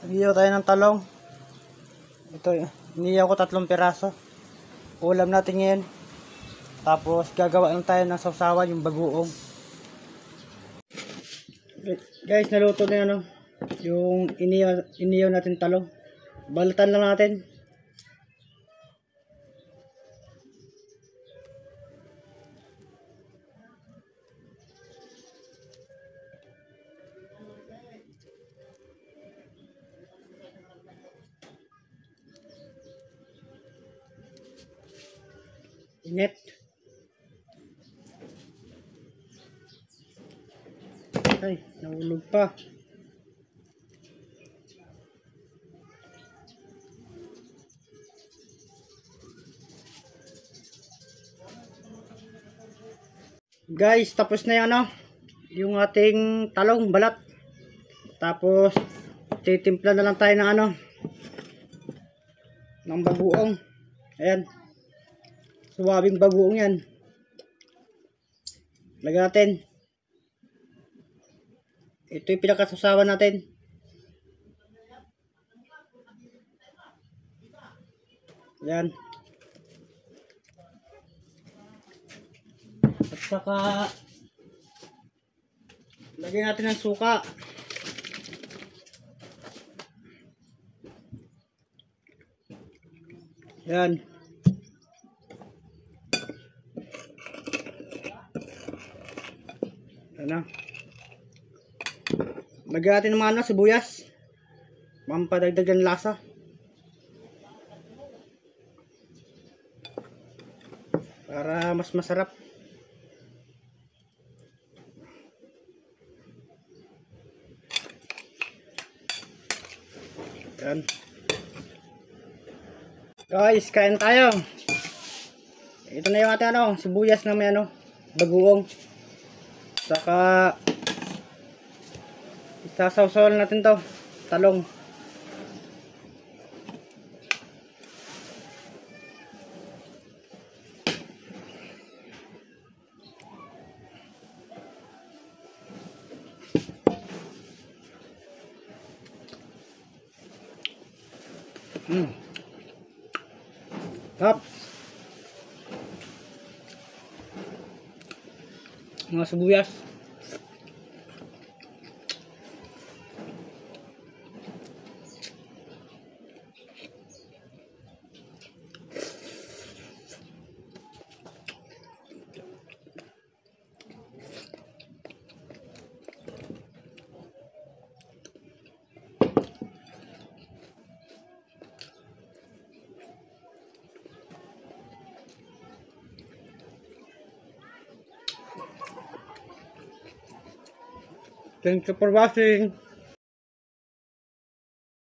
Iniyaw tayo ng talong. Ito, iniyaw ko 3 piraso. Ulam natin ngayon. Tapos gagawa lang tayo ng sausawan, yung bagoong. Guys, naluto na yung iniyaw natin talong. Balatan lang natin. Init. Ay, nahulog pa. Guys, tapos na yung ating talong balat. Tapos titimpla na lang tayo ng ng bagoong. Ayan. Suwabing bagoong yan. Lagyan natin. Ito yung pinakasasawan natin. Ayan. At saka lagyan natin ng suka. Ayan. Lagyan natin ng mga sibuyas. Pampadagdag ng lasa. Para mas masarap. Yan. Guys, kain tayo. Ito na yung ating sibuyas na may bagoong. Saka isasawsawan natin to, talong. Tap. Mga sibuyas. Thank you for watching.